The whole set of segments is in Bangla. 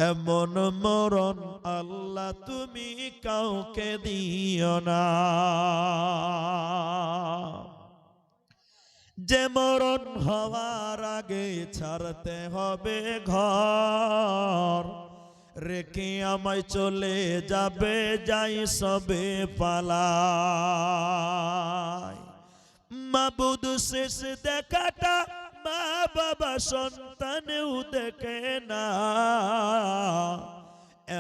এমন মরণ আল্লাহ তুমি কাউকে দিও না, যে মরণ হওয়ার আগে ছাড়তে হবে ঘর, রেখে আমায় চলে যাবে যাই সবে পালায়। মাবুদ শেষ দেখাটা মা বাবা সন্তানেও দেখে না,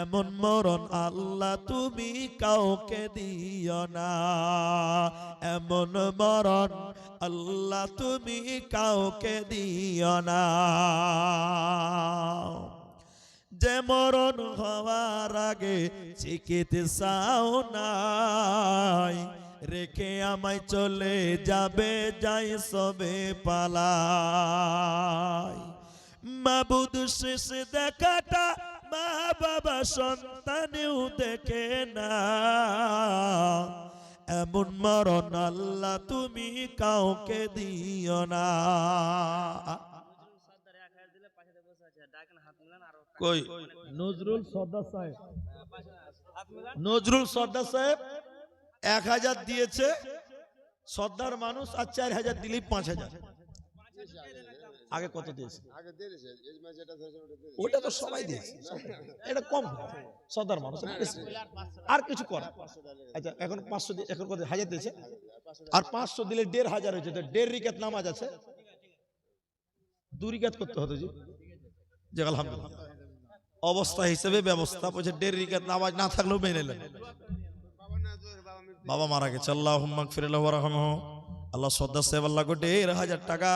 এমন মরণ আল্লাহ তুমি কাউকে দিও না, এমন মরণ আল্লাহ তুমি কাউকে দিও না, যে মরণ হওয়ার আগে চিকিৎসাও নাই, রেখে আমায় চলে যাবে যাই সবে পালায়। মাবুদ শেষ দেখাটা মা বাবা সন্তানেও দেখে না, এমন মরণ আল্লাহ তুমি কাউকে দিও না। কই নজরুল সর্দার সাহেব, নজরুল সর্দার সাহেব 1000 দিয়েছে, সর্দার মানুষ, আর 4000 দিলেই 5000। আগে কত দিয়েছে? ওটা তো সবাই দিয়েছে, এটা কম, সর্দার মানুষ আর কিছু কর। আচ্ছা এখন 500, এখন কত 1000 দিয়েছে, আর 500 দিলে 1500 হয়েছে, তো 1.5 রিকাত নামাজ আছে, 2 রিকাত করতে হতো জি। যে আলহামদুলিল্লাহ অবস্থা হিসেবে ব্যবস্থা বলছে 1.5 রিকাত নামাজ না থাকলেও মেনে নেন। বাবা মারা গেছে, আল্লাহুম্মা গফিরলাহু ওয়ারহামহু, আল্লাহ সর্দার সাহেব আল্লাহ গো 1500 টাকা,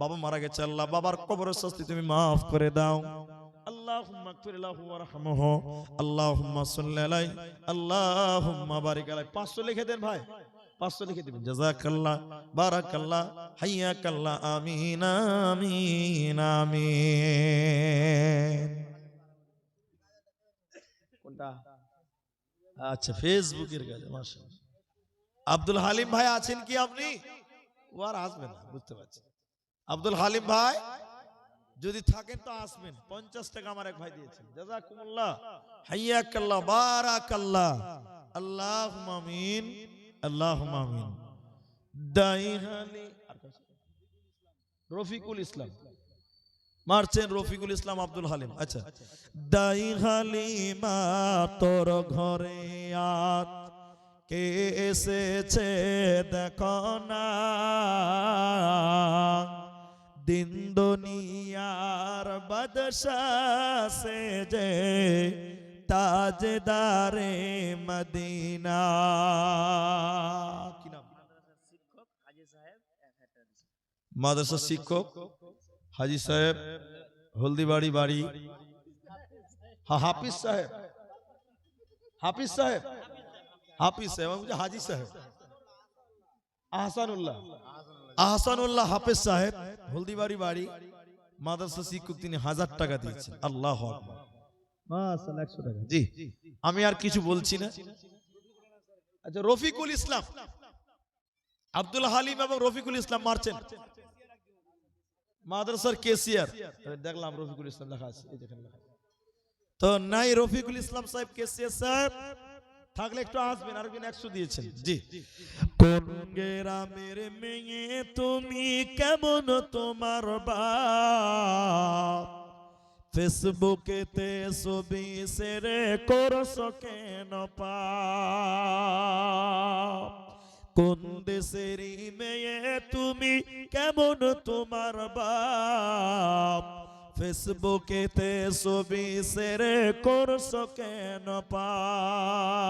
বাবা মারা গেছে, আল্লাহ বাবার কবরের শাস্তি তুমি মাফ করে দাও, আল্লাহুম্মা গফিরলাহু ওয়ারহামহু, আল্লাহুম্মা সাল্লি আলাইহি, আল্লাহুম্মা বারিক আলাইহি। 500 লিখে দেন ভাই, 500 লিখে দিবেন। জাযাকাল্লাহ, বারাকাল্লাহ, হাইয়াকাল্লাহ, আমিন আমিন আমিন। কোনটা? আচ্ছা ফেসবুকের কাছে, মাশাআল্লাহ। আব্দুল হালিম ভাই আছেন কি আপনি? ও আর আসবেন না, বুঝতে পারছি। আব্দুল হালিম ভাই যদি থাকেন তো আসবেন। 50 টাকা আমার এক ভাই দিয়েছেন, জাযাকুমুল্লাহ, হাইয়াকাল্লাহ, বারাকাল্লাহ, আল্লাহুম্মা আমিন, আল্লাহুম্মা আমিন। দাইহালি রফিকুল ইসলাম মারছেন, রফিকুল ইসলাম আব্দুল হালিম। আচ্ছা, দাই হালিমা তোর ঘরে আত কে এসেছে দেখো না, দিন দুনিয়ার বাদশাহ সেজে তাজদারে মদিনা। কি নাম? মাদ্রাসা শিক্ষক হাজি সাহেব, হলদিবাড়ি বাড়ি। হ্যাঁ হাফিজ সাহেব, হাফিজ সাহেব, হাফিজ সাহেব, হাজি সাহেব আহসানুল্লাহ, আহসানুল্লাহ হাফিজ সাহেব, হলদিবাড়ি বাড়ি, মাদ্রাসা শিক্ষক, তিনি 1000 টাকা দিয়েছেন। আল্লাহু আকবার, মাশাআল্লাহ 100 টাকা। জি আমি আর কিছু বলছি না। আচ্ছা রফিকুল ইসলাম, আব্দুল হালিম এবং রফিকুল ইসলাম মারছেন, মাদ্রাসার কেসিয়ার। দেখলাম রফিকুল ইসলাম লেখা আছে, এই দেখেন লেখা তো নাই। রফিকুল ইসলাম সাহেব কেসিয়ার সাহেব থাকলে একটু আসবেন, আর 100 দিয়েছেন। জি, কোন গ্রামের মেয়ে তুমি, কেমন তোমার বাপ, ফেসবুকেতে ছবি শেয়ার করছো কেন পাপ, কোন দেশেরই মেয়ে তুমি, কেমন তোমার বাপ, ফেসবুকেতে ছবি শেয়ার করছো কেন পাপ,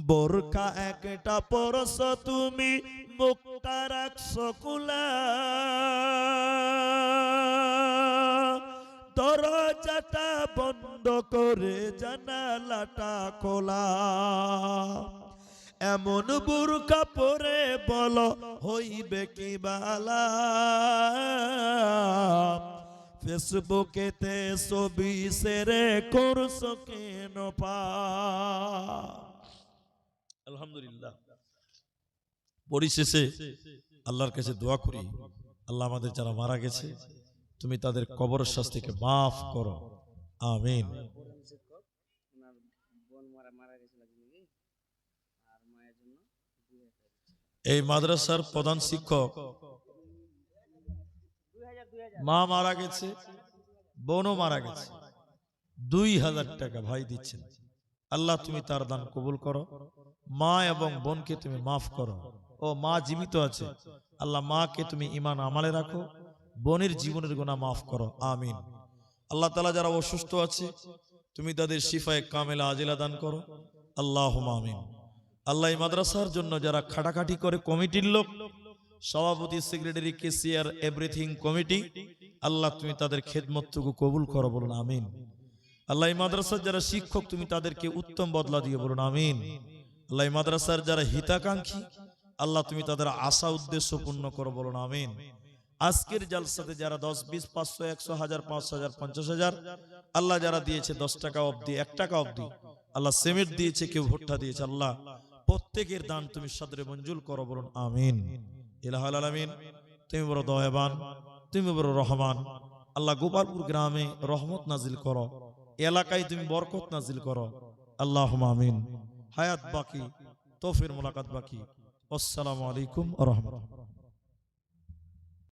বোরকা একটা পরছো তুমি, মুখটা রাখছো খোলা, দরজাটা বন্ধ করে জানালাটা খোলা, এমন বুরকা পরে বলো হইবে কি বালা, ফেসবুকেতে ছবি শেয়ার করছো কেন পাপ। আলহামদুলিল্লাহ, পরিশেষে আল্লাহর কাছে দোয়া করি, আল্লাহ আমাদের যারা মারা গেছে তুমি তাদের কবর শাস্তিকে মাফ করো, আমিন। এই মাদ্রাসার প্রধান শিক্ষক মা মারা গেছে, বোনও মারা গেছে, 2000 টাকা ভাই দিচ্ছেন। আল্লাহ তুমি তার দান কবুল করো, মা এবং বোনকে তুমি মাফ করো। ও মা জীবিত আছে, আল্লাহ মাকে তুমি ঈমান আমালে রাখো, বোনের জীবনের গুনাহ মাফ করো, আমিন। আল্লাহ তাআলা যারা অসুস্থ আছে তুমি তাদের শিফায়ে কামেলা আজিলা দান করো, আল্লাহুম্মা আমিন। আল্লাহ এই মাদ্রাসার জন্য যারা খাটাখাটি করে, কমিটির লোক, সভাপতি, সেক্রেটারি, কেসিয়ার, এভরিথিং কমিটি, আল্লাহ তুমি তাদের খেদমতটুকু কবুল করো, বলুন আমিন। আল্লাহ এই মাদ্রাসার যারা শিক্ষক তুমি তাদেরকে উত্তম বদলা দিও, বলুন আমিন। আল্লাহ এই মাদ্রাসার যারা হিতাকাঙ্ক্ষী আল্লাহ তুমি তাদের আশা উদ্দেশ্য পূর্ণ করো, বলুন আমিন। আজকের জালসাতে যারা 10, 20, 500, 100, 1000, 5000, 50,000 আল্লাহ যারা দিয়েছে 10 টাকা অবধি, 1 টাকা অবধি, আল্লাহ সিমেন্ট দিয়েছে, কেউ ভুট্টা দিয়েছে, আল্লাহ প্রত্যেকের দান তুমি সাদরে মঞ্জুর করো, বলুন আমিন। ইলাহুল আলামিন, তুমি বড় দয়াবান, তুমি বড় রহমান। আল্লাহ গোপালপুর গ্রামে রহমত নাজিল করো, এলাকায় তুমি বরকত নাজিল করো, আল্লাহুম্মা আমিন। হায়াত বাকি, তৌফির মুলাকাত বাকি। আসসালামু আলাইকুম ওয়া রাহমাতুল্লাহ।